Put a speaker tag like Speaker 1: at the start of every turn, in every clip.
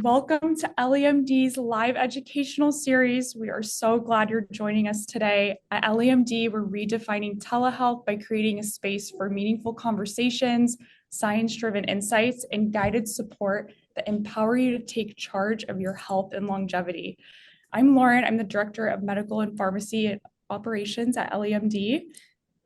Speaker 1: Welcome to EllieMD's live educational series. We are so glad you're joining us today. At EllieMD, we're redefining telehealth by creating a space for meaningful conversations, science-driven insights, and guided support that empower you to take charge of your health and longevity. I'm Lauren. I'm the Director of Medical and Pharmacy Operations at EllieMD.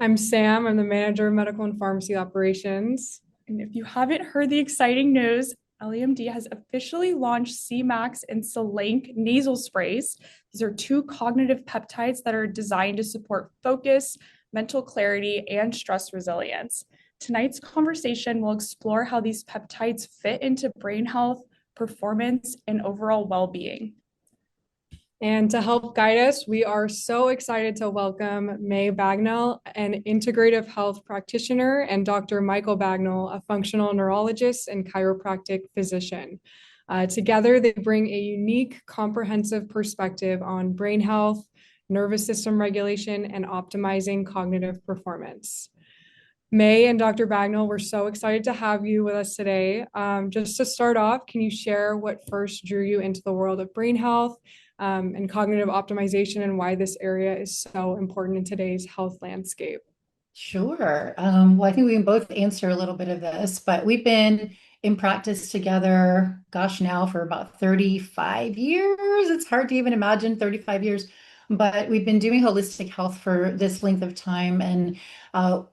Speaker 2: I'm Sam. I'm the Manager of Medical and Pharmacy Operations.
Speaker 1: And if you haven't heard the exciting news, EllieMD has officially launched Semax and Selank nasal sprays. These are two cognitive peptides that are designed to support focus, mental clarity, and stress resilience. Tonight's conversation will explore how these peptides fit into brain health, performance, and overall well-being.
Speaker 2: And to help guide us, we are so excited to welcome May Bagnell, an integrative health practitioner, and Dr. Michael Bagnell, a functional neurologist and chiropractic physician. Together, they bring a unique, comprehensive perspective on brain health, nervous system regulation, and optimizing cognitive performance. May and Dr. Bagnell, we're so excited to have you with us today. Just to start off, can you share what first drew you into the world of brain health and cognitive optimization, and why this area is so important in today's health landscape?
Speaker 3: Sure. Well, I think we can both answer a little bit of this, but we've been in practice together, gosh, now for about 35 years. It's hard to even imagine 35 years, but we've been doing holistic health for this length of time. And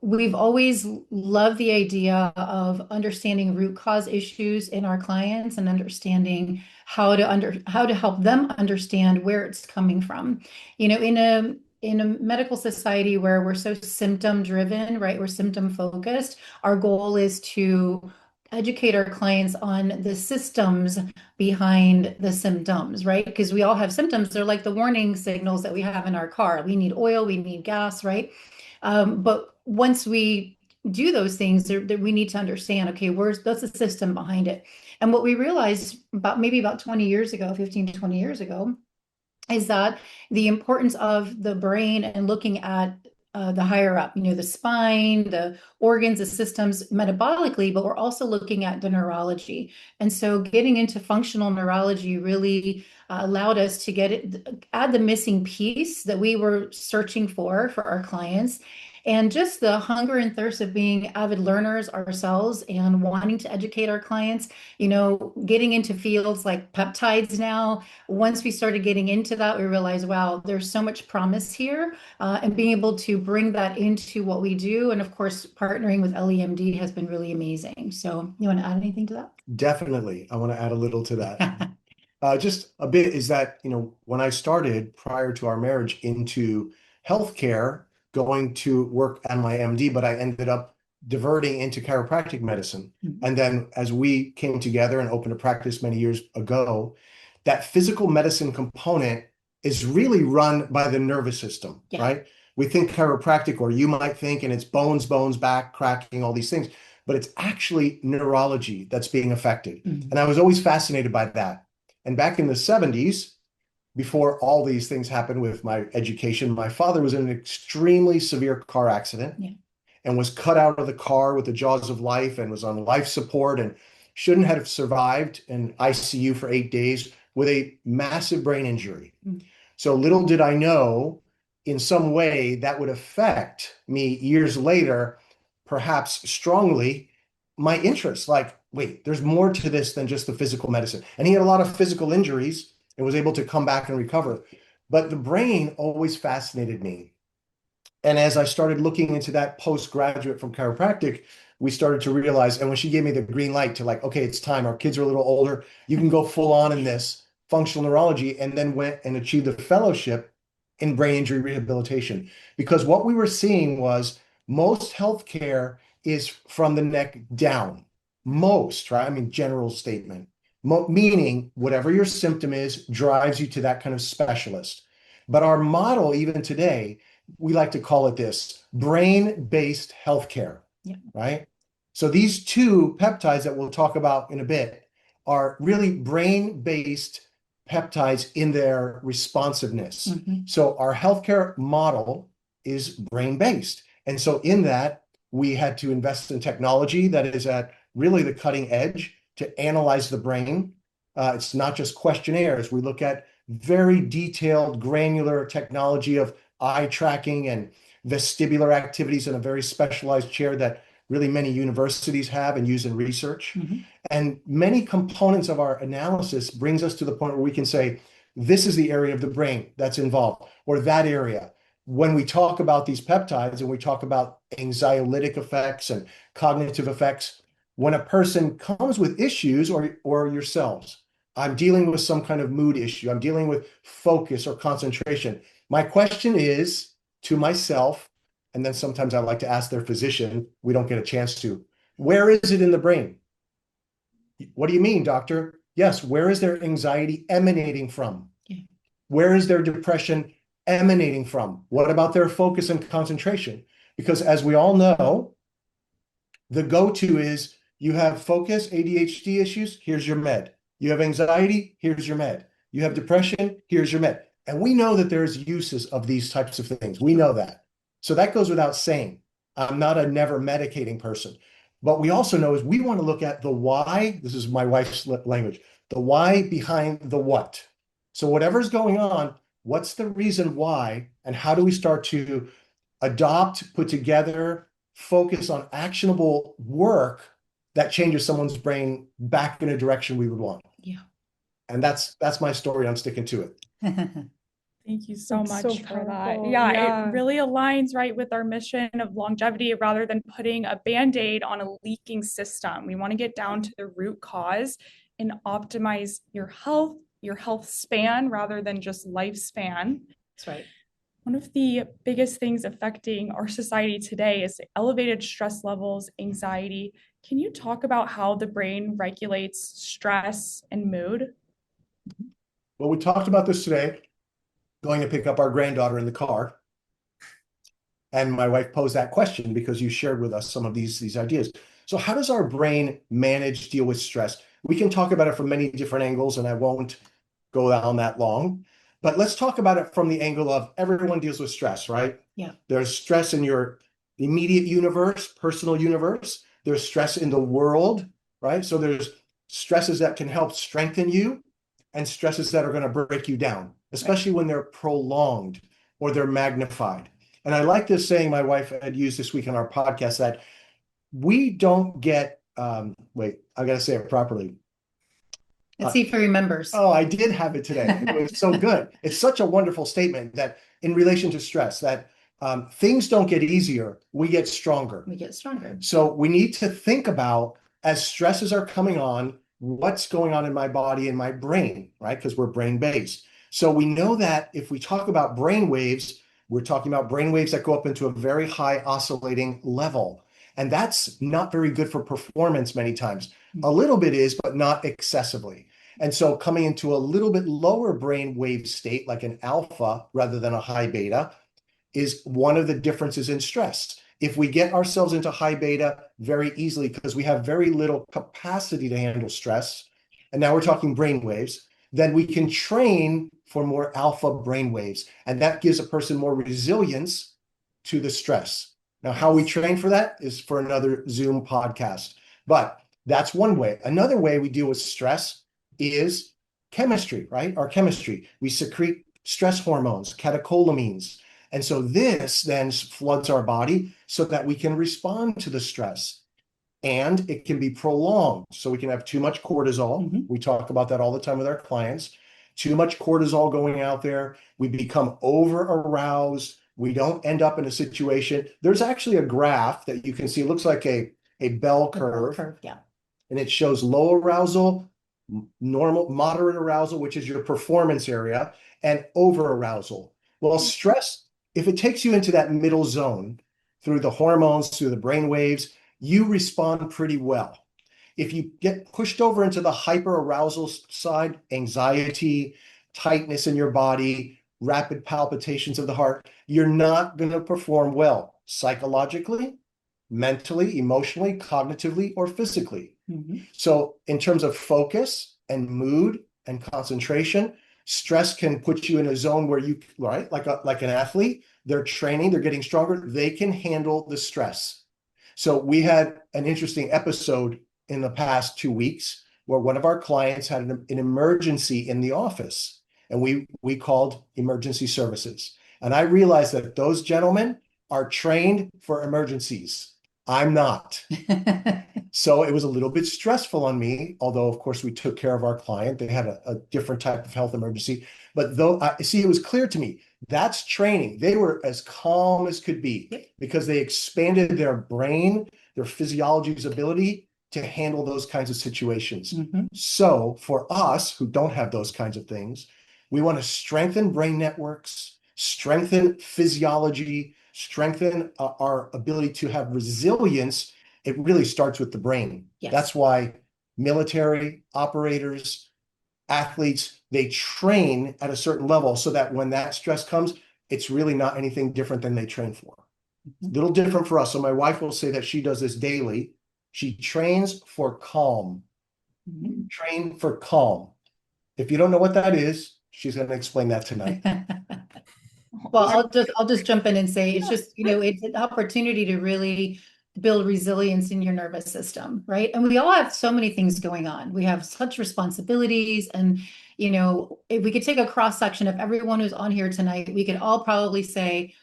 Speaker 3: we've always loved the idea of understanding root cause issues in our clients and understanding how to help them understand where it's coming from. You know, in a medical society where we're so symptom driven, right? We're symptom focused. Our goal is to educate our clients on the systems behind the symptoms, right? Because we all have symptoms. They're like the warning signals that we have in our car. We need oil, we need gas, right? But once we do those things, we need to understand, okay, what's the system behind it? And what we realized about 20 years ago, 15 to 20 years ago, is that the importance of the brain and looking at the higher up, the spine, the organs, the systems metabolically, but we're also looking at the neurology. And so getting into functional neurology really allowed us to add the missing piece that we were searching for our clients. And just the hunger and thirst of being avid learners ourselves and wanting to educate our clients, getting into fields like peptides now. Once we started getting into that, we realized, wow, there's so much promise here, and being able to bring that into what we do. And of course, partnering with EllieMD has been really amazing. So you want to add anything to that?
Speaker 4: Definitely. I want to add a little to that. Just a bit is that, when I started prior to our marriage into healthcare, going to work on my MD, but I ended up diverting into chiropractic medicine. Mm-hmm. And then as we came together and opened a practice many years ago, that physical medicine component is really run by the nervous system, yeah. Right? We think chiropractic, or you might think, and it's bones, back, cracking, all these things, but it's actually neurology that's being affected. Mm-hmm. And I was always fascinated by that. And back in the 70s, before all these things happened with my education, my father was in an extremely severe car accident, yeah. And was cut out of the car with the jaws of life and was on life support and shouldn't have survived in ICU for 8 days with a massive brain injury. Mm. So little did I know, in some way that would affect me years later, perhaps strongly, my interests. Like, wait, there's more to this than just the physical medicine. And he had a lot of physical injuries and was able to come back and recover. But the brain always fascinated me. And as I started looking into that postgraduate from chiropractic, we started to realize, and when she gave me the green light to okay, it's time, our kids are a little older, you can go full on in this functional neurology, and then went and achieved a fellowship in brain injury rehabilitation. Because what we were seeing was most healthcare is from the neck down. Most, right? I mean, general statement. Meaning whatever your symptom is drives you to that kind of specialist. But our model, even today, we like to call it this brain-based healthcare, yeah. Right? So these two peptides that we'll talk about in a bit are really brain-based peptides in their responsiveness. Mm-hmm. So our healthcare model is brain-based. And so in that, we had to invest in technology that is at really the cutting edge to analyze the brain, It's not just questionnaires. We look at very detailed, granular technology of eye tracking and vestibular activities in a very specialized chair that really many universities have and use in research. And many components of our analysis brings us to the point where we can say, this is the area of the brain that's involved, or that area. When we talk about these peptides and we talk about anxiolytic effects and cognitive effects, when a person comes with issues, or yourselves, I'm dealing with some kind of mood issue, I'm dealing with focus or concentration. My question is to myself, and then sometimes I like to ask their physician, we don't get a chance to, where is it in the brain? What do you mean, doctor? Yes, where is their anxiety emanating from? Where is their depression emanating from? What about their focus and concentration? Because as we all know, the go-to is you have focus, ADHD issues, here's your med. You have anxiety, here's your med. You have depression, here's your med. And we know that there's uses of these types of things. We know that. So that goes without saying. I'm not a never medicating person. But we also know is we want to look at the why. This is my wife's language. The why behind the what. So whatever's going on, what's the reason why, and how do we start to adopt, put together, focus on actionable work that changes someone's brain back in a direction we would want.
Speaker 3: Yeah.
Speaker 4: And that's my story. I'm sticking to it.
Speaker 1: Thank you so
Speaker 2: That's
Speaker 1: much
Speaker 2: so
Speaker 1: for that.
Speaker 2: powerful.
Speaker 1: Yeah,
Speaker 2: Yeah.
Speaker 1: it really aligns right with our mission of longevity rather than putting a Band-Aid on a leaking system. We want to get down to the root cause and optimize your health span rather than just lifespan.
Speaker 3: That's right.
Speaker 1: One of the biggest things affecting our society today is elevated stress levels, anxiety. Can you talk about how the brain regulates stress and mood?
Speaker 4: Well, we talked about this today, going to pick up our granddaughter in the car. And my wife posed that question because you shared with us some of these ideas. So how does our brain manage, deal with stress? We can talk about it from many different angles, and I won't go down that long. But let's talk about it from the angle of everyone deals with stress, right?
Speaker 3: Yeah.
Speaker 4: There's stress in your immediate universe, personal universe. There's stress in the world, right? So there's stresses that can help strengthen you and stresses that are going to break you down, especially when they're prolonged or they're magnified. And I like this saying my wife had used this week on our podcast that we don't get, wait, I got to say it properly.
Speaker 3: Let's see if he remembers.
Speaker 4: Oh, I did have it today. It was so good. It's such a wonderful statement that in relation to stress, that things don't get easier, we get stronger.
Speaker 3: We get stronger.
Speaker 4: So we need to think about, as stresses are coming on, what's going on in my body and my brain, right? Because we're brain-based. So we know that if we talk about brain waves, we're talking about brain waves that go up into a very high oscillating level. And that's not very good for performance many times. A little bit is, but not excessively. And so coming into a little bit lower brain wave state, like an alpha rather than a high beta, is one of the differences in stress. If we get ourselves into high beta very easily because we have very little capacity to handle stress, and now we're talking brain waves, then we can train for more alpha brain waves. And that gives a person more resilience to the stress. Now, how we train for that is for another Zoom podcast. But that's one way. Another way we deal with stress is chemistry, right? Our chemistry. We secrete stress hormones, catecholamines. And so this then floods our body so that we can respond to the stress. And it can be prolonged. So we can have too much cortisol. We talk about that all the time with our clients. Too much cortisol going out there. We become over aroused. We don't end up in a situation. There's actually a graph that you can see. It looks like a bell curve.
Speaker 3: Yeah.
Speaker 4: And it shows low arousal, normal, moderate arousal, which is your performance area, and over arousal. Well, stress, if it takes you into that middle zone through the hormones, through the brain waves, you respond pretty well. If you get pushed over into the hyperarousal side, anxiety, tightness in your body, rapid palpitations of the heart, you're not going to perform well psychologically, mentally, emotionally, cognitively, or physically. So in terms of focus and mood and concentration, stress can put you in a zone where you, right, like an athlete, they're training, they're getting stronger, they can handle the stress. So we had an interesting episode in the past 2 weeks where one of our clients had an emergency in the office, and we called emergency services. And I realized that those gentlemen are trained for emergencies. I'm not. So it was a little bit stressful on me, although of course we took care of our client. They had a different type of health emergency. But though I see, it was clear to me that's training. They were as calm as could be because they expanded their brain, their physiology's ability to handle those kinds of situations. So for us who don't have those kinds of things, we want to strengthen brain networks, strengthen physiology, strengthen our ability to have resilience. It really starts with the brain.
Speaker 3: Yes.
Speaker 4: That's why military operators, athletes, they train at a certain level so that when that stress comes, it's really not anything different than they train for. A little different for us. So my wife will say that she does this daily. She trains for calm. Train for calm. If you don't know what that is, she's going to explain that tonight.
Speaker 3: Well, I'll just jump in and say it's just, it's an opportunity to really build resilience in your nervous system, right? And we all have so many things going on. We have such responsibilities, and if we could take a cross section of everyone who's on here tonight, we could all probably say,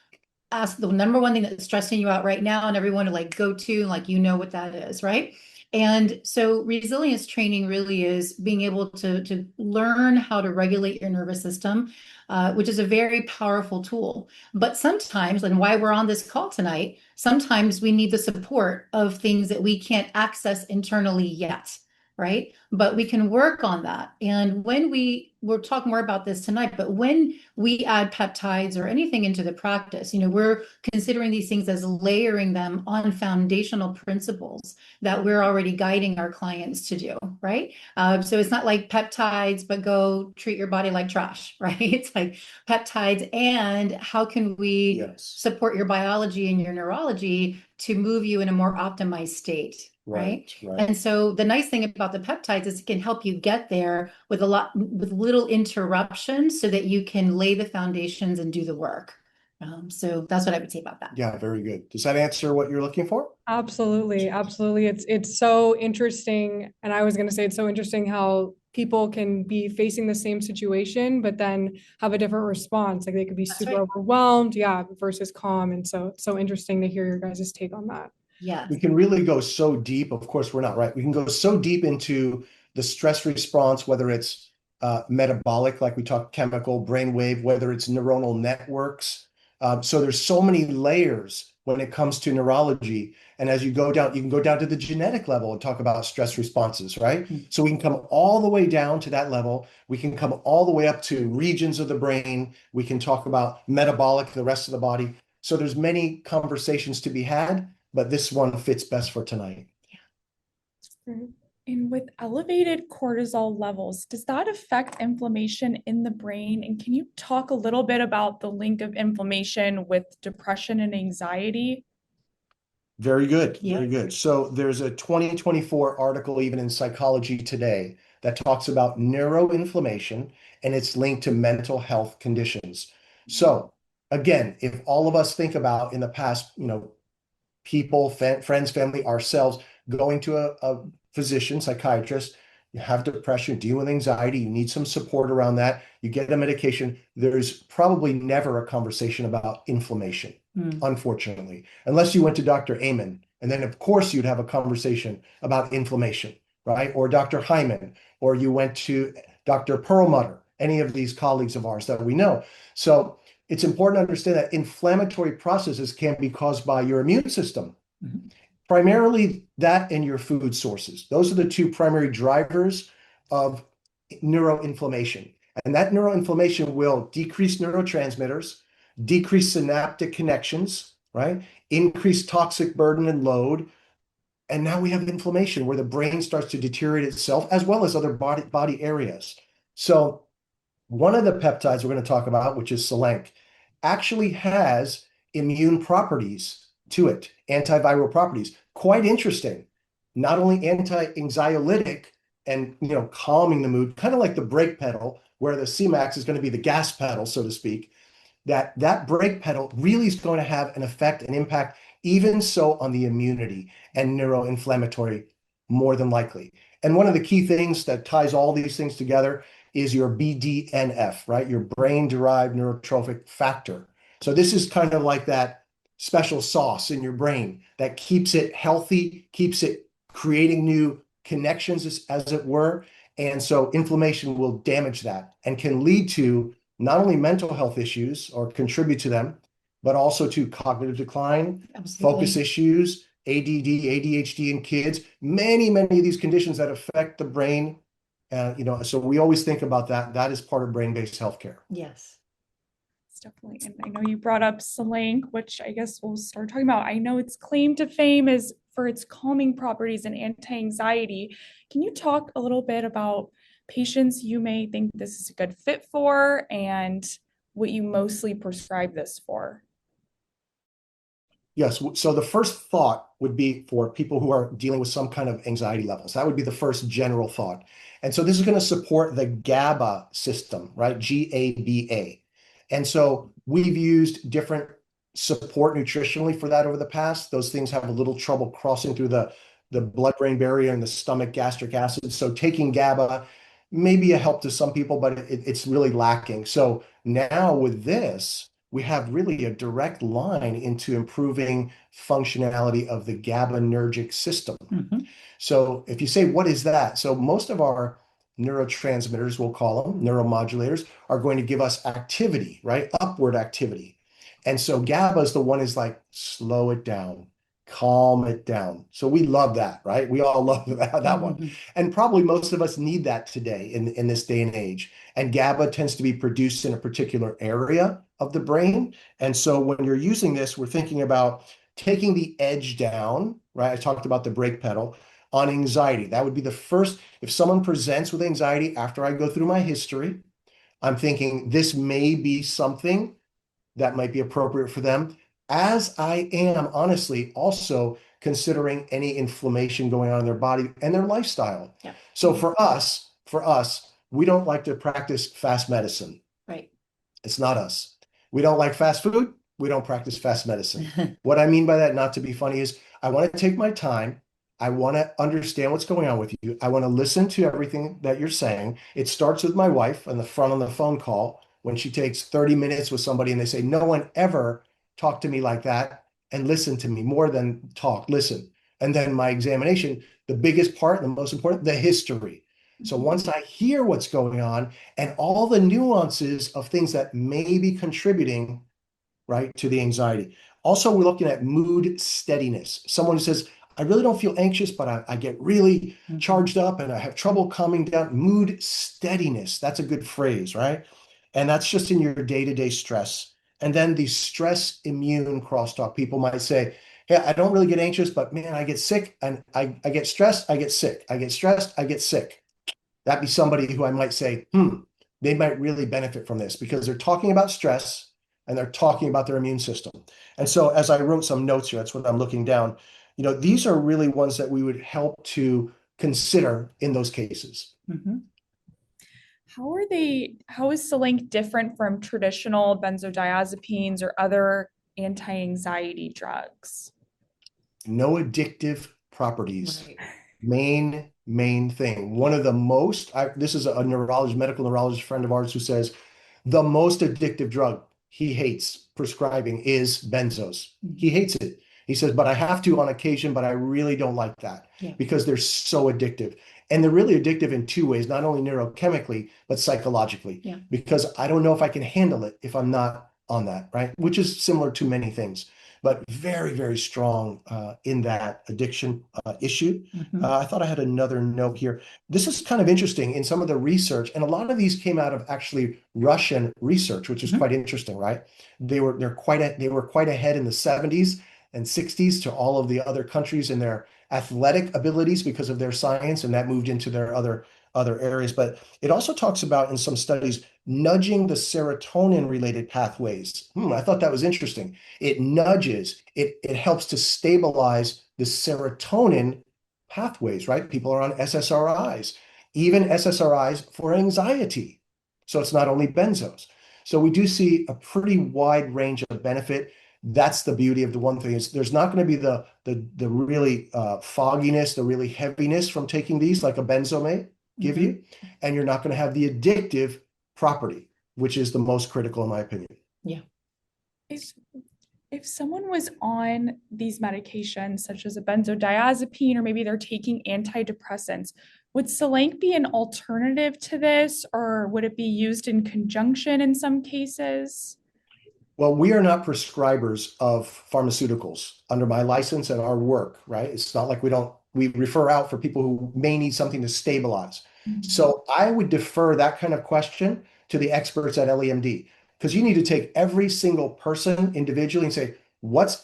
Speaker 3: ask the number one thing that's stressing you out right now, and everyone to go to, what that is, right? And so resilience training really is being able to learn how to regulate your nervous system, which is a very powerful tool. But sometimes, and why we're on this call tonight, sometimes we need the support of things that we can't access internally yet, right? But we can work on that. And we'll talk more about this tonight, but when we add peptides or anything into the practice, we're considering these things as layering them on foundational principles that we're already guiding our clients to do, right? So it's not like peptides, but go treat your body like trash, right? It's like peptides, and how can we support your biology and your neurology to move you in a more optimized state. Right. And so the nice thing about the peptides is it can help you get there with little interruptions so that you can lay the foundations and do the work. So that's what I would say about that.
Speaker 4: Yeah, very good. Does that answer what you're looking for?
Speaker 2: Absolutely. Absolutely. It's so interesting. And I was going to say, it's so interesting how people can be facing the same situation, but then have a different response. Like they could be super overwhelmed, versus calm. And so it's so interesting to hear your guys' take on that.
Speaker 3: Yeah.
Speaker 4: We can really go so deep. Of course, we're not, right? We can go so deep into the stress response, whether it's metabolic, like we talked, chemical, brainwave, whether it's neuronal networks. So there's so many layers when it comes to neurology. And as you go down, you can go down to the genetic level and talk about stress responses, right? So we can come all the way down to that level. We can come all the way up to regions of the brain. We can talk about metabolic, the rest of the body. So there's many conversations to be had, but this one fits best for tonight.
Speaker 1: And with elevated cortisol levels, does that affect inflammation in the brain? And can you talk a little bit about the link of inflammation with depression and anxiety?
Speaker 4: Very good. Very good. So there's a 2024 article even in Psychology Today that talks about neuroinflammation and its linked to mental health conditions. So again, if all of us think about in the past, people, friends, family, ourselves, going to a physician, psychiatrist, you have depression, deal with anxiety, you need some support around that, you get a medication, there's probably never a conversation about inflammation, unfortunately, unless you went to Dr. Amen. And then, of course, you'd have a conversation about inflammation, right? Or Dr. Hyman, or you went to Dr. Perlmutter, any of these colleagues of ours that we know. So it's important to understand that inflammatory processes can be caused by your immune system. Primarily that and your food sources. Those are the two primary drivers of neuroinflammation. And that neuroinflammation will decrease neurotransmitters, decrease synaptic connections, right? Increase toxic burden and load. And now we have inflammation where the brain starts to deteriorate itself as well as other body areas. So one of the peptides we're going to talk about, which is Selank, actually has immune properties to it, antiviral properties. Quite interesting. Not only anti-anxiolytic and calming the mood, kind of like the brake pedal, where the Semax is going to be the gas pedal, so to speak. That brake pedal really is going to have an effect, an impact, even so on the immunity and neuroinflammatory, more than likely. And one of the key things that ties all these things together is your BDNF, right? Your brain-derived neurotrophic factor. So this is kind of like that special sauce in your brain that keeps it healthy, keeps it creating new connections, as it were. And so inflammation will damage that and can lead to not only mental health issues or contribute to them, but also to cognitive decline, focus issues, ADD, ADHD in kids, many, many of these conditions that affect the brain. So we always think about that. That is part of brain-based healthcare.
Speaker 3: Yes.
Speaker 1: It's definitely, and I know you brought up Selank, which I guess we'll start talking about. I know its claim to fame is for its calming properties and anti-anxiety. Can you talk a little bit about patients you may think this is a good fit for and what you mostly prescribe this for?
Speaker 4: Yes. So the first thought would be for people who are dealing with some kind of anxiety levels. That would be the first general thought. And so this is going to support the GABA system, right? GABA. And so we've used different support nutritionally for that over the past. Those things have a little trouble crossing through the blood-brain barrier and the stomach gastric acid. So taking GABA may be a help to some people, but it's really lacking. So now with this, we have really a direct line into improving functionality of the GABAergic system. So if you say, what is that? So most of our neurotransmitters, we'll call them neuromodulators, are going to give us activity, right? Upward activity. And so GABA is the one is like, slow it down, calm it down. So we love that, right? We all love that one. And probably most of us need that today in this day and age. And GABA tends to be produced in a particular area of the brain. And so when you're using this, we're thinking about taking the edge down, right? I talked about the brake pedal on anxiety. That would be the first. If someone presents with anxiety after I go through my history, I'm thinking this may be something that might be appropriate for them, as I am honestly also considering any inflammation going on in their body and their lifestyle.
Speaker 3: Yeah.
Speaker 4: So for us, we don't like to practice fast medicine.
Speaker 3: Right.
Speaker 4: It's not us. We don't like fast food. We don't practice fast medicine. What I mean by that, not to be funny, is I want to take my time. I want to understand what's going on with you. I want to listen to everything that you're saying. It starts with my wife on the front on the phone call when she takes 30 minutes with somebody and they say, no one ever talked to me like that and listen to me more than talk, listen. And then my examination, the biggest part, the most important, the history. So once I hear what's going on and all the nuances of things that may be contributing, right, to the anxiety. Also, we're looking at mood steadiness. Someone who says, I really don't feel anxious, but I get really charged up and I have trouble calming down. Mood steadiness. That's a good phrase, right? And that's just in your day-to-day stress. And then the stress immune crosstalk. People might say, hey, I don't really get anxious, but man, I get sick and I get stressed, I get sick. I get stressed, I get sick. That'd be somebody who I might say, they might really benefit from this because they're talking about stress and they're talking about their immune system. And so as I wrote some notes here, that's what I'm looking down, these are really ones that we would help to consider in those cases.
Speaker 1: How is Selank different from traditional benzodiazepines or other anti-anxiety drugs?
Speaker 4: No addictive properties. Right. Main thing. One of the most, this is a medical neurologist friend of ours who says the most addictive drug he hates prescribing is benzos. He hates it. He says, but I have to on occasion, but I really don't like that because they're so addictive. And they're really addictive in two ways, not only neurochemically, but psychologically, because I don't know if I can handle it if I'm not on that, right? Which is similar to many things, but very, very strong in that addiction issue. I thought I had another note here. This is kind of interesting in some of the research, and a lot of these came out of actually Russian research, which is quite interesting, right? They were quite ahead in the 70s and 60s to all of the other countries in their athletic abilities because of their science, and that moved into their other areas. But it also talks about in some studies nudging the serotonin related pathways. I thought that was interesting. It nudges, it helps to stabilize the serotonin pathways, right? People are on SSRIs, even SSRIs for anxiety. So it's not only benzos. So we do see a pretty wide range of benefit. That's the beauty of the one thing is there's not going to be the really fogginess, the really heaviness from taking these like a benzo may give you, and you're not going to have the addictive property, which is the most critical in my opinion.
Speaker 3: Yeah.
Speaker 1: If someone was on these medications, such as a benzodiazepine, or maybe they're taking antidepressants, would Selank be an alternative to this, or would it be used in conjunction in some cases?
Speaker 4: Well, we are not prescribers of pharmaceuticals under my license and our work, right? It's not like we refer out for people who may need something to stabilize. So I would defer that kind of question to the experts at EllieMD, because you need to take every single person individually and say,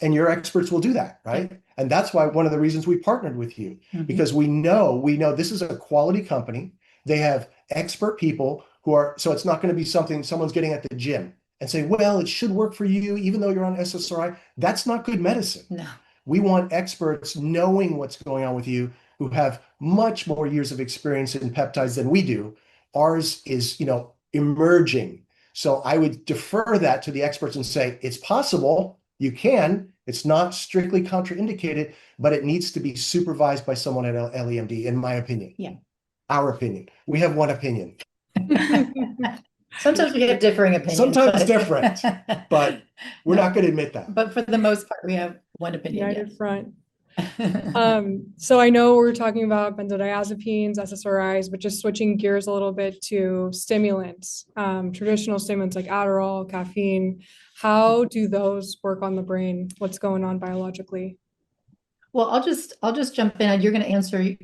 Speaker 4: and your experts will do that, right? And that's why one of the reasons we partnered with you, because we know this is a quality company. They have expert people so it's not going to be something someone's getting at the gym and say, well, it should work for you, even though you're on SSRI. That's not good medicine.
Speaker 3: No.
Speaker 4: We want experts knowing what's going on with you, who have much more years of experience in peptides than we do. Ours is, emerging. So I would defer that to the experts and say, it's possible, you can, it's not strictly contraindicated, but it needs to be supervised by someone at EllieMD, in my opinion.
Speaker 3: Yeah.
Speaker 4: Our opinion. We have one opinion.
Speaker 3: Sometimes we have differing opinions.
Speaker 4: Sometimes different, but we're not going to admit that.
Speaker 3: But for the most part, we have one opinion.
Speaker 2: United front. So I know we're talking about benzodiazepines, SSRIs, but just switching gears a little bit to stimulants, traditional stimulants like Adderall, caffeine. How do those work on the brain? What's going on biologically?
Speaker 3: Well, I'll just jump in, and you're going to answer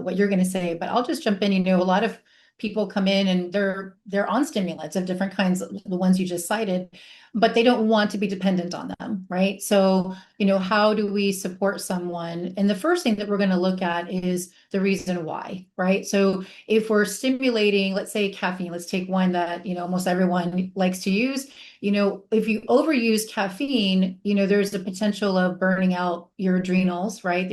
Speaker 3: what you're going to say, but I'll just jump in. A lot of people come in and they're on stimulants of different kinds, the ones you just cited, but they don't want to be dependent on them, right? So, how do we support someone? And the first thing that we're going to look at is the reason why, right? So if we're stimulating, let's say caffeine, let's take one that, almost everyone likes to use. If you overuse caffeine, there's the potential of burning out your adrenals, right?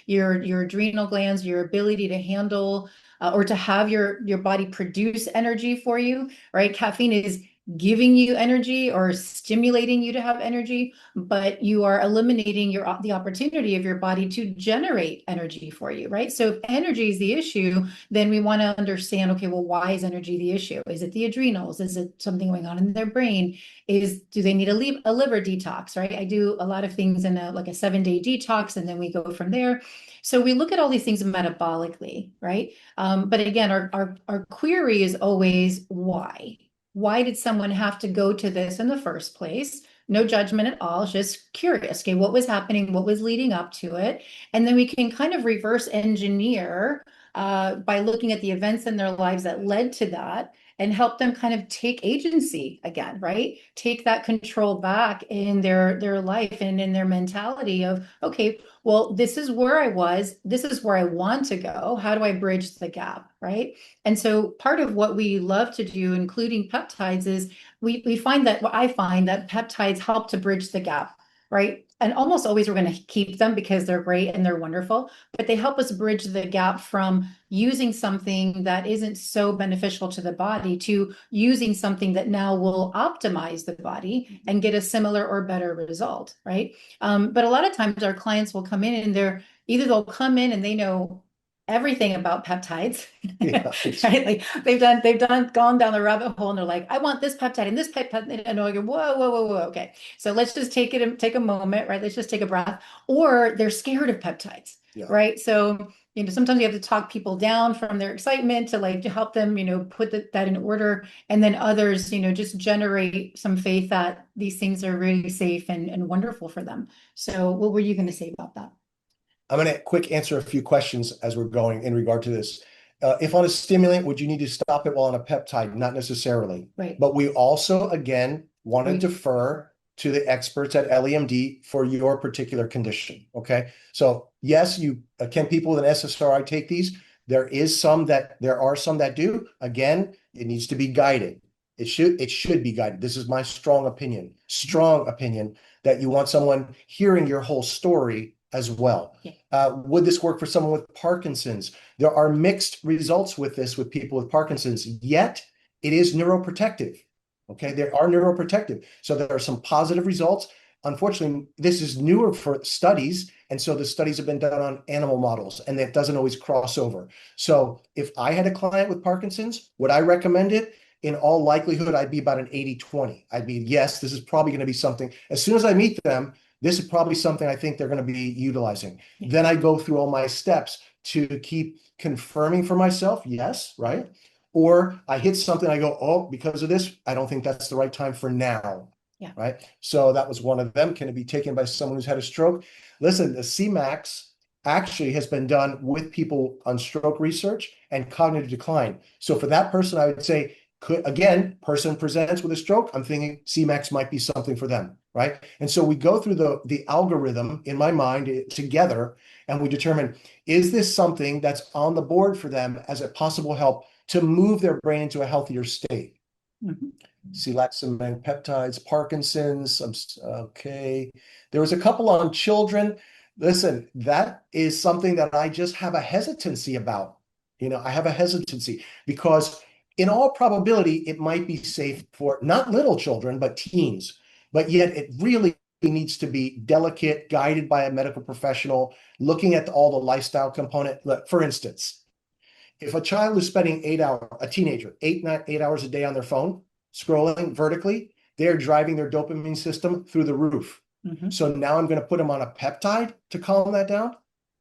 Speaker 3: Your adrenal glands, your ability to handle or to have your body produce energy for you, right? Caffeine is giving you energy or stimulating you to have energy, but you are eliminating the opportunity of your body to generate energy for you, right? So if energy is the issue, then we want to understand, okay, well, why is energy the issue? Is it the adrenals? Is it something going on in their brain? Do they need a liver detox, right? I do a lot of things in a 7-day detox, and then we go from there. So we look at all these things metabolically, right? But again, our query is always why? Why did someone have to go to this in the first place? No judgment at all, just curious. Okay, what was happening? What was leading up to it? And then we can kind of reverse engineer by looking at the events in their lives that led to that and help them kind of take agency again, right? Take that control back in their life and in their mentality of, okay, well, this is where I was, this is where I want to go. How do I bridge the gap, right? And so part of what we love to do, including peptides, is I find that peptides help to bridge the gap, right? And almost always we're going to keep them because they're great and they're wonderful, but they help us bridge the gap from using something that isn't so beneficial to the body to using something that now will optimize the body and get a similar or better result, right? But a lot of times our clients will come in and they'll come in and they know everything about peptides, right? Like they've gone down the rabbit hole and they're like, I want this peptide and this peptide, and I go, whoa, okay. So let's just take a moment, right? Let's just take a breath. Or they're scared of peptides, right? So sometimes you have to talk people down from their excitement to help them, put that in order, and then others, just generate some faith that these things are really safe and wonderful for them. So what were you going to say about that?
Speaker 4: I'm going to quick answer a few questions as we're going in regard to this. If on a stimulant, would you need to stop it while on a peptide? Not necessarily.
Speaker 3: Right.
Speaker 4: But we also, again, want to defer to the experts at EllieMD for your particular condition. Okay. So yes, can people with an SSRI take these? There are some that do. Again, it needs to be guided. It should be guided. This is my strong opinion that you want someone hearing your whole story as well. Yeah. Would this work for someone with Parkinson's? There are mixed results with this with people with Parkinson's, yet it is neuroprotective. Okay, there are neuroprotective. So there are some positive results. unfortunately, this is newer for studies. And so the studies have been done on animal models, and that doesn't always cross over. So if I had a client with Parkinson's, would I recommend it? In all likelihood, I'd be about an 80-20. I'd be, yes, this is probably going to be something. As soon as I meet them, this is probably something I think they're going to be utilizing.
Speaker 3: Yeah.
Speaker 4: Then I go through all my steps to keep confirming for myself, yes, right? Or I hit something, I go, oh, because of this, I don't think that's the right time for now.
Speaker 3: Yeah.
Speaker 4: Right. So that was one of them. Can it be taken by someone who's had a stroke? Listen, the Cmax actually has been done with people on stroke research and cognitive decline. So for that person, I would say, person presents with a stroke, I'm thinking Cmax might be something for them, right? And so we go through the algorithm in my mind together, and we determine, is this something that's on the board for them as a possible help to move their brain into a healthier state?
Speaker 3: Mhm.
Speaker 4: Semax peptides, Parkinson's. Okay. There was a couple on children. Listen, that is something that I just have a hesitancy about. I have a hesitancy because in all probability, it might be safe for not little children, but teens. But yet it really needs to be delicate, guided by a medical professional, looking at all the lifestyle component. For instance, if a child is spending a teenager, 8 hours a day on their phone, scrolling vertically, they're driving their dopamine system through the roof.
Speaker 3: Mhm.
Speaker 4: So now I'm going to put them on a peptide to calm that down?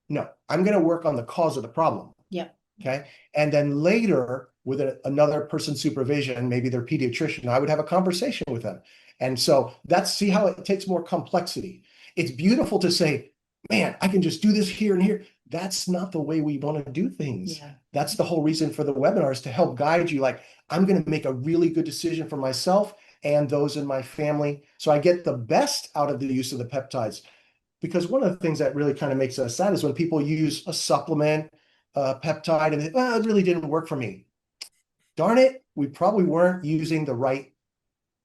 Speaker 4: No, I'm going to work on the cause of the problem.
Speaker 3: Yeah.
Speaker 4: Okay. And then later, with another person's supervision, maybe their pediatrician, I would have a conversation with them. And so see how it takes more complexity. It's beautiful to say, man, I can just do this here and here. That's not the way we want to do things.
Speaker 3: Yeah.
Speaker 4: That's the whole reason for the webinars, to help guide you. Like, I'm going to make a really good decision for myself and those in my family. So I get the best out of the use of the peptides. Because one of the things that really kind of makes us sad is when people use a supplement, peptide, and it really didn't work for me. Darn it, we probably weren't using the right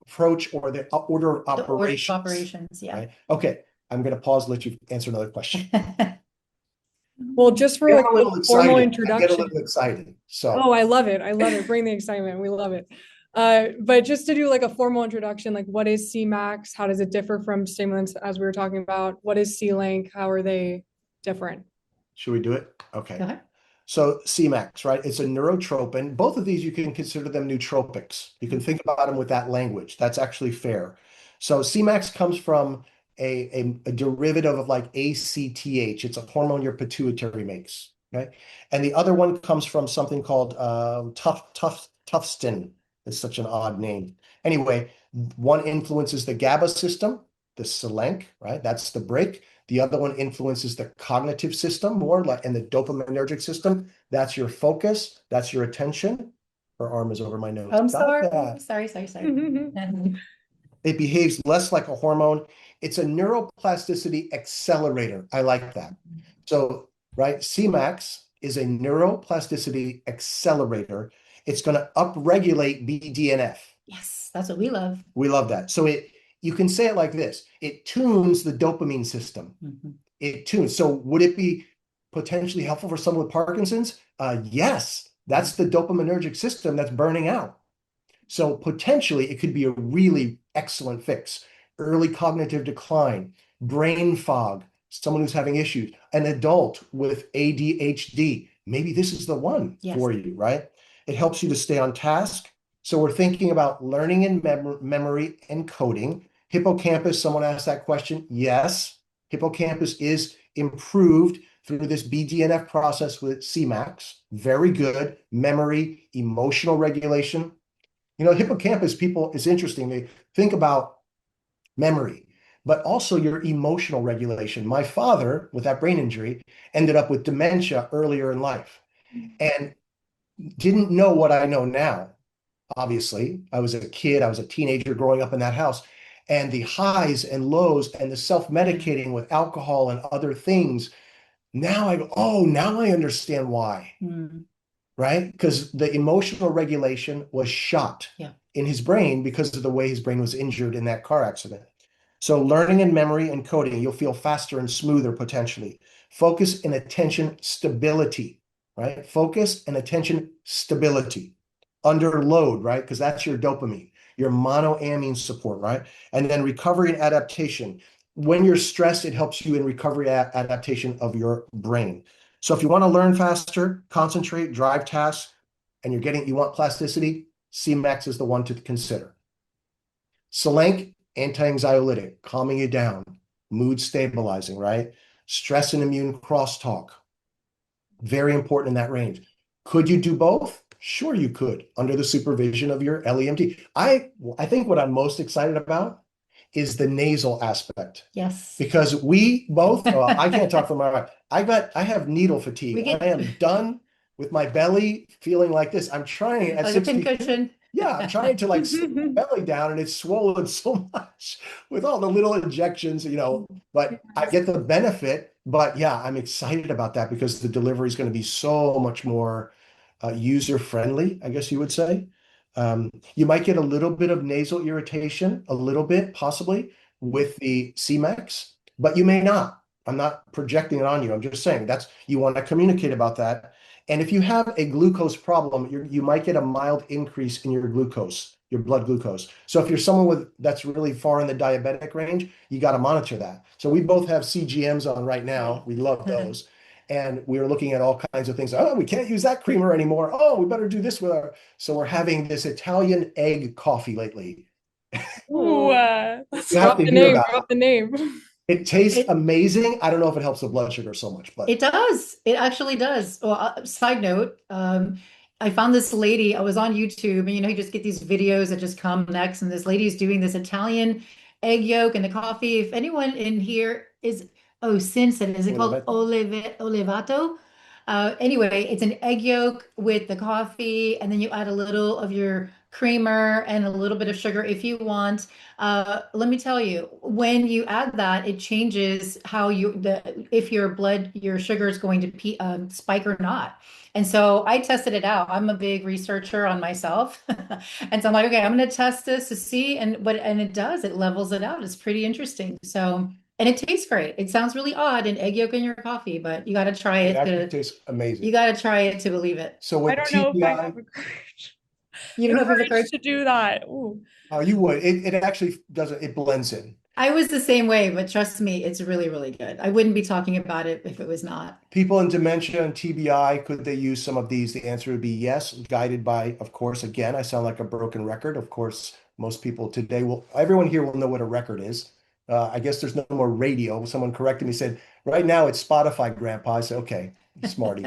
Speaker 4: approach or the order of
Speaker 3: The order of
Speaker 4: operations.
Speaker 3: operations, yeah.
Speaker 4: Right? Okay, I'm going to pause, let you answer another question.
Speaker 2: Well, just for
Speaker 4: Get
Speaker 2: like
Speaker 4: a little
Speaker 2: a formal
Speaker 4: excited. I get a
Speaker 2: introduction.
Speaker 4: little excited. So,
Speaker 2: Oh, I love it. I love it. Bring the excitement. We love it. But just to do like a formal introduction, like what is Cmax? How does it differ from stimulants as we were talking about? What is Selank? How are they different?
Speaker 4: should we do it? Okay.
Speaker 3: Go ahead.
Speaker 4: So Cmax, right? It's a neurotropin. Both of these, you can consider them nootropics. You can think about them with that language. That's actually fair. So Cmax comes from a derivative of like ACTH. It's a hormone your pituitary makes, right? And the other one comes from something called tufstin. It's such an odd name. Anyway, one influences the GABA system, the Selank, right? That's the brake. The other one influences the cognitive system more, like, and the dopaminergic system. That's your focus. That's your attention. Her arm is over my nose.
Speaker 3: I'm
Speaker 4: Got
Speaker 3: sorry.
Speaker 4: that.
Speaker 3: Sorry.
Speaker 4: It behaves less like a hormone. It's a neuroplasticity accelerator. I like that. So, right, Cmax is a neuroplasticity accelerator. It's going to upregulate BDNF.
Speaker 3: Yes, that's what we love.
Speaker 4: We love that. So you can say it like this. It tunes the dopamine system.
Speaker 3: Mhm.
Speaker 4: It tunes. So would it be potentially helpful for someone with Parkinson's? Yes, that's the dopaminergic system that's burning out. So potentially it could be a really excellent fix. Early cognitive decline, brain fog, someone who's having issues, an adult with ADHD. Maybe this is the one
Speaker 3: Yes.
Speaker 4: for you, right? It helps you to stay on task. So we're thinking about learning and memory and coding. Hippocampus, someone asked that question. Yes, hippocampus is improved through this BDNF process with Cmax. Very good. Memory, emotional regulation. Hippocampus, it's interesting. They think about memory, but also your emotional regulation. My father, with that brain injury, ended up with dementia earlier in life and didn't know what I know now. Obviously, I was a kid, I was a teenager growing up in that house, and the highs and lows and the self-medicating with alcohol and other things. Now I go, oh, now I understand why.
Speaker 3: Mm.
Speaker 4: Right? Because the emotional regulation was shot in his brain because of the way his brain was injured in that car accident. So learning and memory and coding, you'll feel faster and smoother potentially. Focus and attention stability, right? Focus and attention stability. Under load, right? Because that's your dopamine. your monoamine support, right? And then recovery and adaptation. When you're stressed, it helps you in recovery adaptation of your brain. So if you want to learn faster, concentrate, drive tasks, and you want plasticity, Cmax is the one to consider. Selank, anti-anxiolytic, calming you down, mood stabilizing, right? Stress and immune crosstalk, very important in that range. Could you do both? Sure, you could, under the supervision of your LEMD. I think what I'm most excited about is the nasal aspect.
Speaker 3: Yes.
Speaker 4: Because we both, I can't talk for my wife. I have needle fatigue. I am done with my belly feeling like this. I'm trying at
Speaker 3: Like a
Speaker 4: 60.
Speaker 3: pincushion.
Speaker 4: Yeah, I'm trying to like sit my belly down and it's swollen so much with all the little injections, but I get the benefit. But yeah, I'm excited about that because the delivery is going to be so much more user friendly, I guess you would say. You might get a little bit of nasal irritation, a little bit possibly with the Cmax, but you may not. I'm not projecting it on you. I'm just saying you want to communicate about that. And if you have a glucose problem, you might get a mild increase in your glucose, your blood glucose. So if you're someone that's really far in the diabetic range, you got to monitor that. So we both have CGMs on right now. We love those. And we were looking at all kinds of things. Oh, we can't use that creamer anymore. Oh, we better do this with our. So we're having this Italian egg coffee lately.
Speaker 1: Ooh,
Speaker 4: You have to hear about
Speaker 2: Drop the name.
Speaker 4: it. Tastes amazing. I don't know if it helps the blood sugar so much, but
Speaker 3: It does. It actually does. Well, side note, I found this lady, I was on YouTube, and you just get these videos that just come next, and this lady's doing this Italian egg yolk and the coffee. If anyone in here is, oh, Sin said, is it called Olevato? Anyway, it's an egg yolk with the coffee, and then you add a little of your creamer and a little bit of sugar if you want. Let me tell you, when you add that, it changes how if your sugar is going to spike or not. And so I tested it out. I'm a big researcher on myself. And so I'm like, okay, I'm going to test this to see. And it does, it levels it out. It's pretty interesting. So, and it tastes great. It sounds really odd, an egg yolk in your coffee, but you got to try
Speaker 4: it
Speaker 3: it
Speaker 4: actually tastes amazing.
Speaker 3: you got to try it to believe it.
Speaker 4: So with
Speaker 1: I don't know if I
Speaker 4: TPI,
Speaker 1: have a courage.
Speaker 3: You don't know if you have a
Speaker 1: Courage
Speaker 3: courage?
Speaker 1: to do that. Ooh.
Speaker 4: you would. It actually doesn't. It blends in.
Speaker 3: I was the same way, but trust me, it's really, really good. I wouldn't be talking about it if it was not.
Speaker 4: People in dementia and TBI, could they use some of these? The answer would be yes, guided by, of course, again, I sound like a broken record. Of course, most people today everyone here will know what a record is. I guess there's no more radio. Someone corrected me, said, right now it's Spotify, Grandpa. I said, okay, smarty.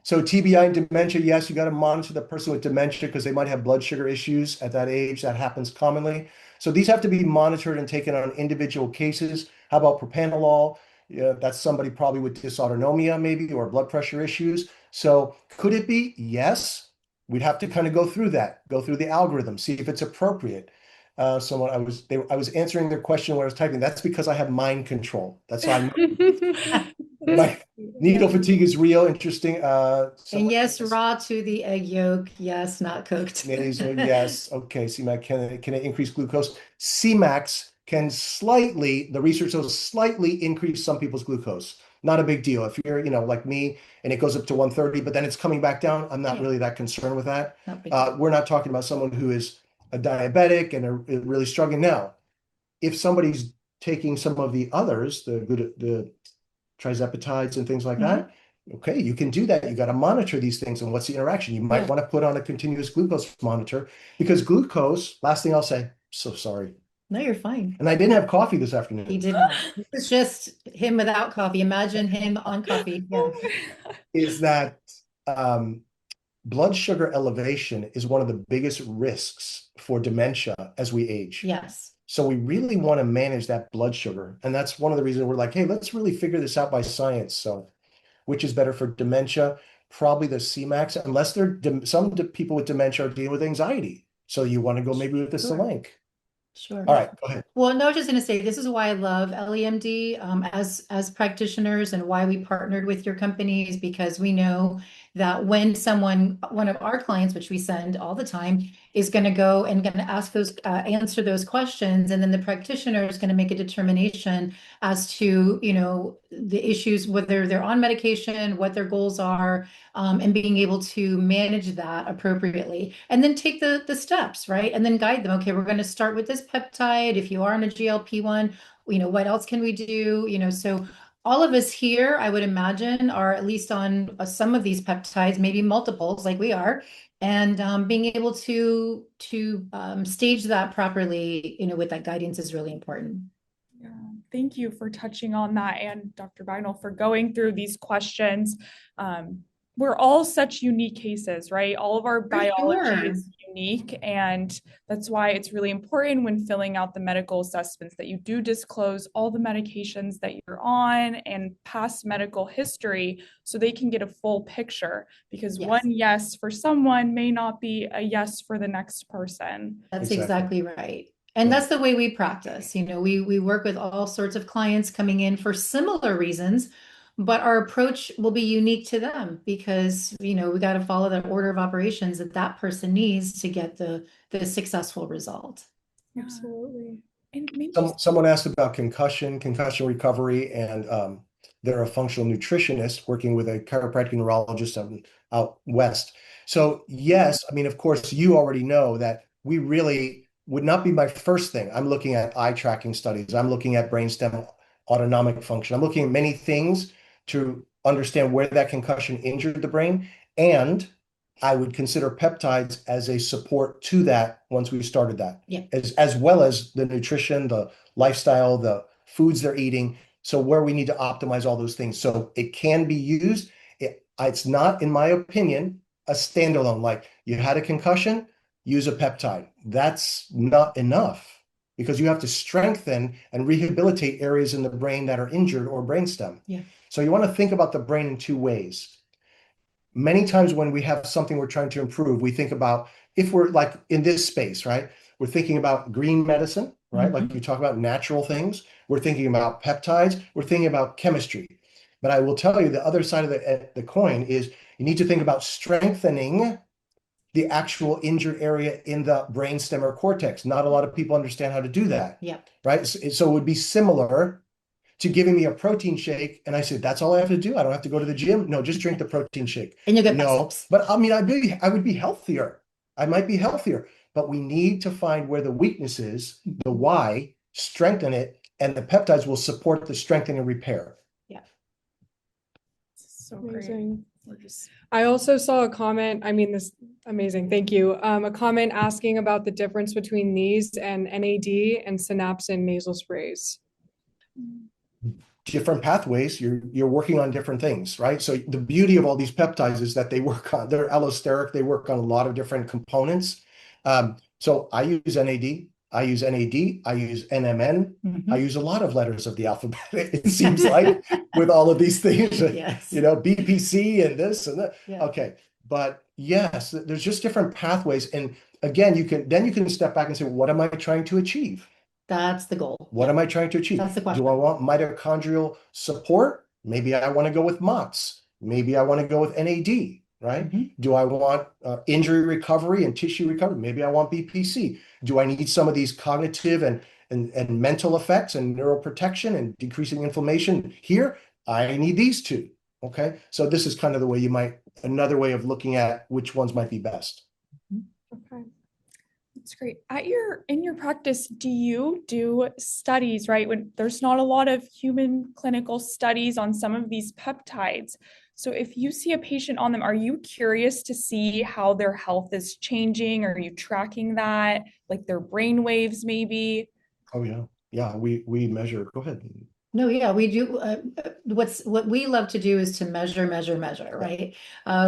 Speaker 4: So TBI and dementia, yes, you got to monitor the person with dementia because they might have blood sugar issues at that age. That happens commonly. So these have to be monitored and taken on individual cases. How about propranolol? Yeah, that's somebody probably with dysautonomia maybe or blood pressure issues. So could it be? Yes. We'd have to kind of go through the algorithm, see if it's appropriate. Someone I was answering their question when I was typing. That's because I have mind control. That's how I know. My needle fatigue is real. Interesting.
Speaker 3: And yes, raw to the egg yolk. Yes, not cooked.
Speaker 4: Nasal, yes. Okay. CMAX, can it increase glucose? Cmax can the research shows slightly increase some people's glucose. Not a big deal. If you're, like me, and it goes up to 130, but then it's coming back down, I'm not really that concerned with that. We're not talking about someone who is a diabetic and are really struggling. Now, if somebody's taking some of the others, the trizepatides and things like that, okay, you can do that. You got to monitor these things and what's the interaction. You might want to put on a continuous glucose monitor because glucose, last thing I'll say, so sorry.
Speaker 3: No, you're fine.
Speaker 4: And I didn't have coffee this afternoon.
Speaker 3: He did not. It's just him without coffee. Imagine him on coffee. Yeah.
Speaker 4: Is that blood sugar elevation is one of the biggest risks for dementia as we age.
Speaker 3: Yes.
Speaker 4: So we really want to manage that blood sugar. And that's one of the reasons we're like, hey, let's really figure this out by science. So which is better for dementia? Probably the Cmax, unless some people with dementia are dealing with anxiety. So you want to go maybe with the Selank.
Speaker 3: Sure.
Speaker 4: All right, go ahead.
Speaker 3: Well, no, I was just going to say, this is why I love LEMD as practitioners and why we partnered with your companies, because we know that when one of our clients, which we send all the time, is going to go and going to ask answer those questions, and then the practitioner is going to make a determination as to, the issues, whether they're on medication, what their goals are, and being able to manage that appropriately, and then take the steps, right? And then guide them. Okay, we're going to start with this peptide. If you are on a GLP-1, what else can we do? So all of us here, I would imagine, are at least on some of these peptides, maybe multiples like we are, and being able to stage that properly, with that guidance is really important.
Speaker 1: Yeah, thank you for touching on that, and Dr. Bagnell for going through these questions. We're all such unique cases, right? All of our biology is unique, and that's why it's really important when filling out the medical assessments that you do disclose all the medications that you're on and past medical history so they can get a full picture, because one yes for someone may not be a yes for the next person.
Speaker 3: That's exactly right. And that's the way we practice. We work with all sorts of clients coming in for similar reasons, but our approach will be unique to them because, we got to follow the order of operations that person needs to get the successful result.
Speaker 1: Absolutely. And maybe
Speaker 4: someone asked about concussion recovery, and they're a functional nutritionist working with a chiropractic neurologist out west. So yes, I mean, of course, you already know that we really would not be my first thing. I'm looking at eye tracking studies. I'm looking at brainstem autonomic function. I'm looking at many things to understand where that concussion injured the brain. And I would consider peptides as a support to that once we started that.
Speaker 3: Yeah.
Speaker 4: As well as the nutrition, the lifestyle, the foods they're eating. So where we need to optimize all those things. So it can be used. It's not, in my opinion, a standalone. Like you had a concussion, use a peptide. That's not enough because you have to strengthen and rehabilitate areas in the brain that are injured or brainstem.
Speaker 3: Yeah.
Speaker 4: So you want to think about the brain in two ways. Many times when we have something we're trying to improve, we think about, if we're like in this space, right? We're thinking about green medicine, right? Like you talk about natural things. We're thinking about peptides. We're thinking about chemistry. But I will tell you the other side of the coin is you need to think about strengthening the actual injured area in the brainstem or cortex. Not a lot of people understand how to do that.
Speaker 3: Yeah.
Speaker 4: Right. So it would be similar to giving me a protein shake. And I said, that's all I have to do. I don't have to go to the gym. No, just drink the protein shake.
Speaker 3: And you'll get
Speaker 4: biceps. But I mean, I would be healthier. I might be healthier, but we need to find where the weakness is, the why, strengthen it, and the peptides will support the strengthening and repair.
Speaker 3: Yeah.
Speaker 1: So amazing.
Speaker 2: I also saw a comment. I mean, this amazing. Thank you. A comment asking about the difference between these and NAD and synapsin nasal sprays.
Speaker 4: Different pathways, you're working on different things, right? So the beauty of all these peptides is that they're allosteric, they work on a lot of different components. So I use NAD, I use NMN, I use a lot of letters of the alphabet, it seems like, with all of these things,
Speaker 3: yes.
Speaker 4: BPC and this and that.
Speaker 3: Yeah.
Speaker 4: Okay, but yes, there's just different pathways. And again, you can step back and say, what am I trying to achieve?
Speaker 3: That's the goal.
Speaker 4: What am I trying to achieve?
Speaker 3: That's the question.
Speaker 4: Do I want mitochondrial support? Maybe I want to go with MOTS. Maybe I want to go with NAD, right? Do I want injury recovery and tissue recovery? Maybe I want BPC. Do I need some of these cognitive and mental effects and neuroprotection and decreasing inflammation here? I need these two, okay? So this is kind of the way another way of looking at which ones might be best.
Speaker 1: Okay. That's great. In your practice, do you do studies, right? When there's not a lot of human clinical studies on some of these peptides. So if you see a patient on them, are you curious to see how their health is changing? Are you tracking that, like their brain waves maybe?
Speaker 4: Oh yeah. Yeah, we measure. Go ahead.
Speaker 3: No, yeah, we do. What we love to do is to measure, right?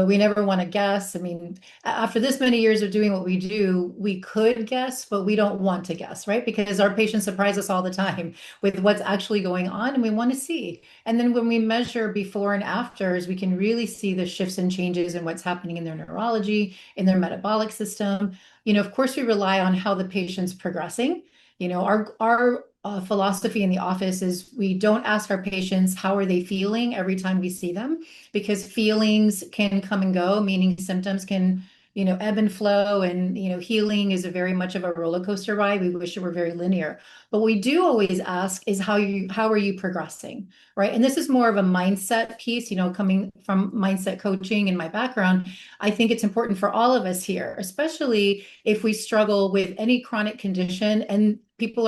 Speaker 3: We never want to guess. I mean, after this many years of doing what we do, we could guess, but we don't want to guess, right? Because our patients surprise us all the time with what's actually going on, and we want to see. And then when we measure before and afters, we can really see the shifts and changes in what's happening in their neurology, in their metabolic system. Of course, we rely on how the patient's progressing. Our philosophy in the office is we don't ask our patients how are they feeling every time we see them, because feelings can come and go, meaning symptoms can, ebb and flow, and healing is a very much of a roller coaster ride. We wish it were very linear. But what we do always ask is how are you progressing, right? And this is more of a mindset piece, coming from mindset coaching in my background. I think it's important for all of us here, especially if we struggle with any chronic condition, and people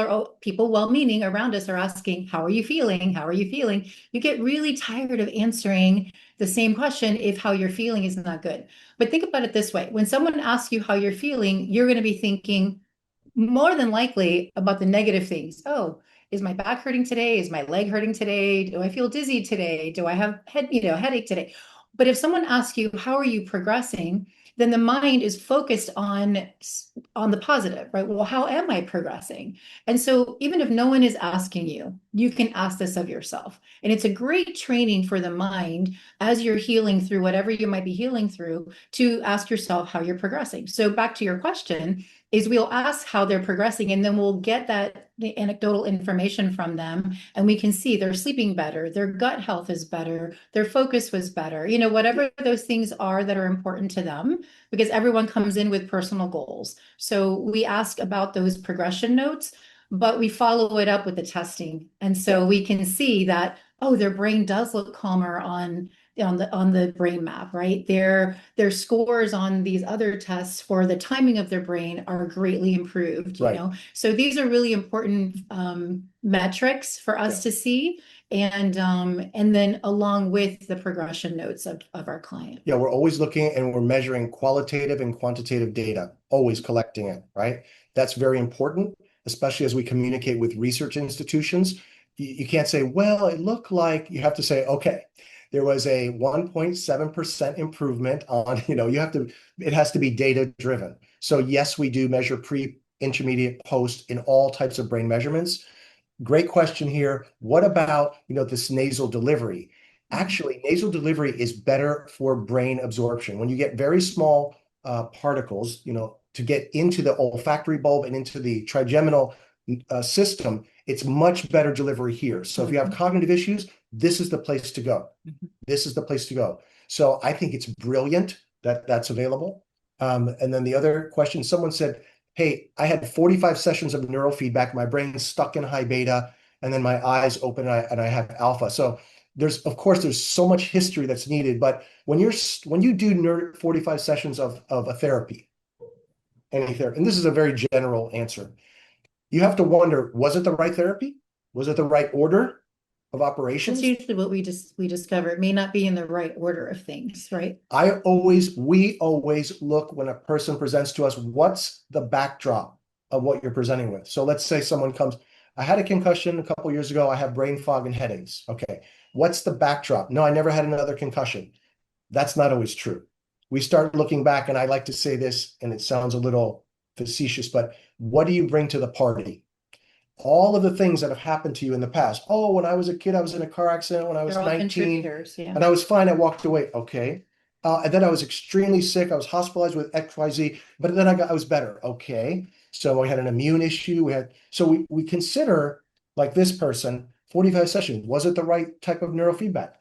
Speaker 3: well-meaning around us are asking, how are you feeling? How are you feeling? You get really tired of answering the same question if how you're feeling is not good. But think about it this way. When someone asks you how you're feeling, you're going to be thinking more than likely about the negative things. Oh, is my back hurting today? Is my leg hurting today? Do I feel dizzy today? Do I have headache today? But if someone asks you, how are you progressing? Then the mind is focused on the positive, right? Well, how am I progressing? And so even if no one is asking you, you can ask this of yourself. And it's a great training for the mind as you're healing through whatever you might be healing through, to ask yourself how you're progressing. So back to your question, is we'll ask how they're progressing, and then we'll get the anecdotal information from them, and we can see they're sleeping better, their gut health is better, their focus was better, whatever those things are that are important to them, because everyone comes in with personal goals. So we ask about those progression notes, but we follow it up with the testing. And so we can see that, oh, their brain does look calmer on the brain map, right? Their scores on these other tests for the timing of their brain are greatly improved,
Speaker 4: Right.
Speaker 3: So these are really important metrics for us to see, and then along with the progression notes of our client.
Speaker 4: Yeah, we're always looking and we're measuring qualitative and quantitative data, always collecting it, right? That's very important, especially as we communicate with research institutions. You can't say, well, it looked like, you have to say, okay, there was a 1.7% improvement on, it has to be data driven. So yes, we do measure pre, intermediate, post in all types of brain measurements. Great question here. What about, this nasal delivery? Actually, nasal delivery is better for brain absorption. When you get very small particles, to get into the olfactory bulb and into the trigeminal system, it's much better delivery here. So if you have cognitive issues, this is the place to go. This is the place to go. So I think it's brilliant that that's available. And then the other question, someone said, hey, I had 45 sessions of neurofeedback. My brain's stuck in high beta, and then my eyes open and I have alpha. So there's so much history that's needed. But when you do 45 sessions of a therapy, any therapy, and this is a very general answer, you have to wonder, was it the right therapy? Was it the right order of operations?
Speaker 3: That's usually what we discover. It may not be in the right order of things, right?
Speaker 4: We always look when a person presents to us, what's the backdrop of what you're presenting with? So let's say someone comes, I had a concussion a couple years ago. I have brain fog and headaches. Okay. What's the backdrop? No, I never had another concussion. That's not always true. We start looking back, and I like to say this, and it sounds a little facetious, but what do you bring to the party? All of the things that have happened to you in the past. Oh, when I was a kid, I was in a car accident when I was
Speaker 3: They're all
Speaker 4: 19,
Speaker 3: contributors, yeah.
Speaker 4: and I was fine. I walked away. Okay. And then I was extremely sick. I was hospitalized with XYZ, but then I was better. Okay. So I had an immune issue. We consider, like this person, 45 sessions. Was it the right type of neurofeedback?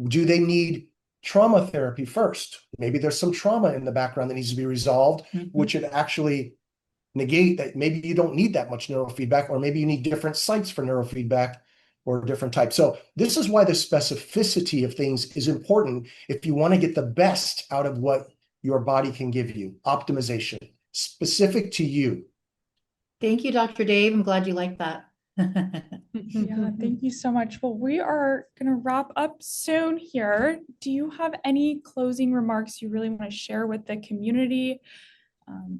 Speaker 4: Do they need trauma therapy first? Maybe there's some trauma in the background that needs to be resolved, which would actually negate that. Maybe you don't need that much neurofeedback, or maybe you need different sites for neurofeedback or different types. So this is why the specificity of things is important if you want to get the best out of what your body can give you. Optimization, specific to you.
Speaker 3: Thank you, Dr. Dave. I'm glad you like that.
Speaker 1: Yeah, thank you so much. Well, we are going to wrap up soon here. Do you have any closing remarks you really want to share with the community?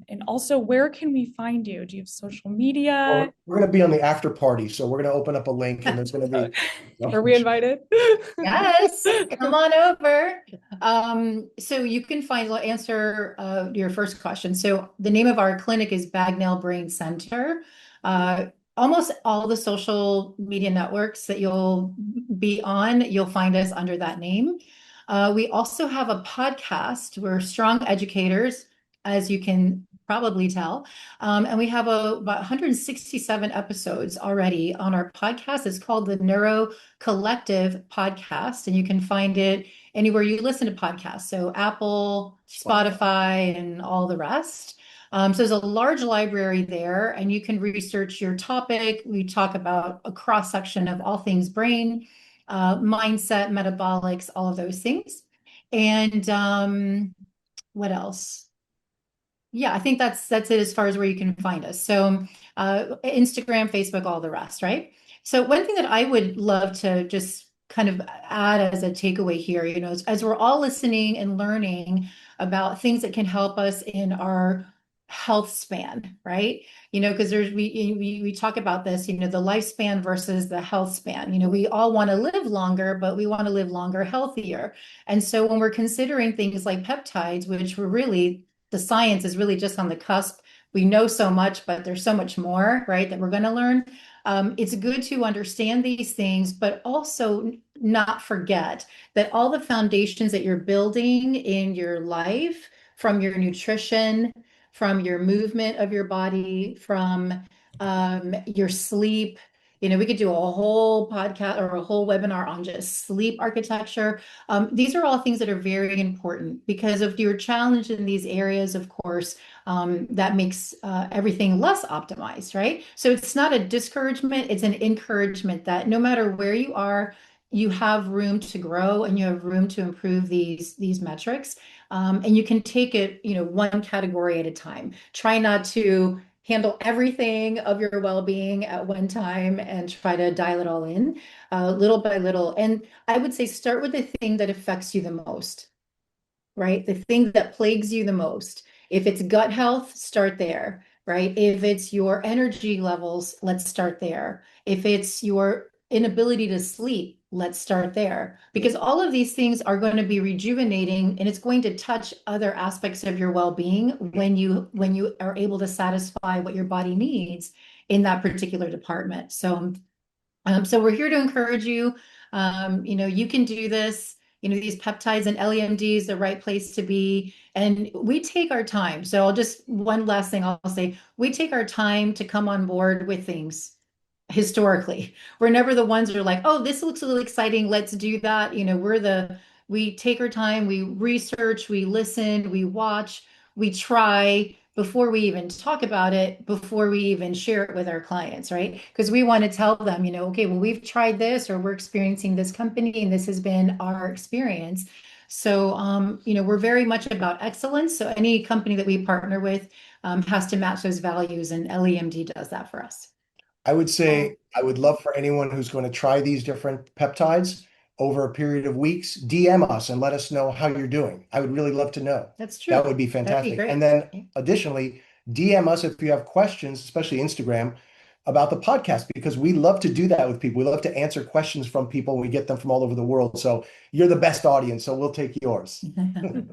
Speaker 1: And also, where can we find you? Do you have social media?
Speaker 4: Well, we're going to be on the after party, so we're going to open up a link, and there's going to be.
Speaker 2: Are we invited?
Speaker 3: Yes, come on over. So you can I'll answer your first question. So the name of our clinic is Bagnell Brain Center. Almost all the social media networks that you'll be on, you'll find us under that name. We also have a podcast. We're strong educators, as you can probably tell. And we have about 167 episodes already on our podcast. It's called the Neuro Collective Podcast, and you can find it anywhere you listen to podcasts. So Apple, Spotify, and all the rest. So there's a large library there, and you can research your topic. We talk about a cross section of all things brain, mindset, metabolics, all of those things. And what else? Yeah, I think that's it as far as where you can find us. So Instagram, Facebook, all the rest, right? So one thing that I would love to just kind of add as a takeaway here, as we're all listening and learning about things that can help us in our health span, right? Because we talk about this, the lifespan versus the health span. We all want to live longer, but we want to live longer, healthier. And so when we're considering things like peptides, which we're really the science is really just on the cusp. We know so much, but there's so much more, right, that we're going to learn. It's good to understand these things, but also not forget that all the foundations that you're building in your life, from your nutrition, from your movement of your body, from your sleep. We could do a whole podcast or a whole webinar on just sleep architecture. These are all things that are very important because if you're challenged in these areas, of course, that makes everything less optimized, right? So it's not a discouragement, it's an encouragement that no matter where you are, you have room to grow and you have room to improve these metrics. And you can take it, one category at a time. Try not to handle everything of your well-being at one time and try to dial it all in little by little. And I would say start with the thing that affects you the most, right? The thing that plagues you the most. If it's gut health, start there, right? If it's your energy levels, let's start there. If it's your inability to sleep, let's start there. Because all of these things are going to be rejuvenating and it's going to touch other aspects of your well-being when you are able to satisfy what your body needs in that particular department. So we're here to encourage you. You can do this. These peptides and EllieMD is the right place to be. And we take our time. So one last thing I'll say, we take our time to come on board with things historically. We're never the ones that are like, oh, this looks a little exciting. Let's do that. We take our time, we research, we listen, we watch, we try before we even talk about it, before we even share it with our clients, right? Because we want to tell them, okay, well, we've tried this or we're experiencing this company and this has been our experience. So, we're very much about excellence. So any company that we partner with has to match those values, and LEMD does that for us.
Speaker 4: I would say I would love for anyone who's going to try these different peptides over a period of weeks, DM us and let us know how you're doing. I would really love to know.
Speaker 3: That's true.
Speaker 4: That would be fantastic. And then additionally, DM us if you have questions, especially Instagram, about the podcast, because we love to do that with people. We love to answer questions from people. We get them from all over the world. So you're the best audience, so we'll take yours.
Speaker 1: Thank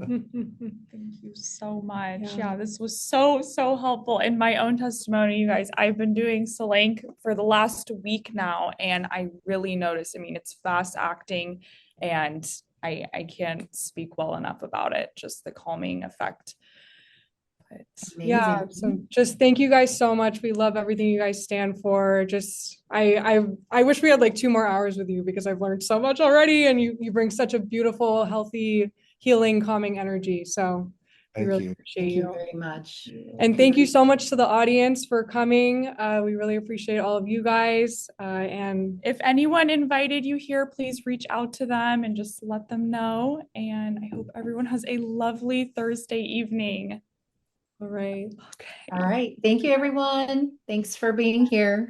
Speaker 1: you so much. Yeah, this was so helpful. In my own testimony, you guys, I've been doing Selank for the last week now, and I really noticed, it's fast acting, and I can't speak well enough about it, just the calming effect.
Speaker 2: Yeah, so just thank you guys so much. We love everything you guys stand for. Just I wish we had like 2 more hours with you because I've learned so much already, and you bring such a beautiful, healthy, healing, calming energy. So we really appreciate you.
Speaker 3: Thank you very much.
Speaker 2: And thank you so much to the audience for coming. We really appreciate all of you guys. And
Speaker 1: if anyone invited you here, please reach out to them and just let them know. And I hope everyone has a lovely Thursday evening.
Speaker 2: all right.
Speaker 3: Okay. All right. Thank you, everyone. Thanks for being here.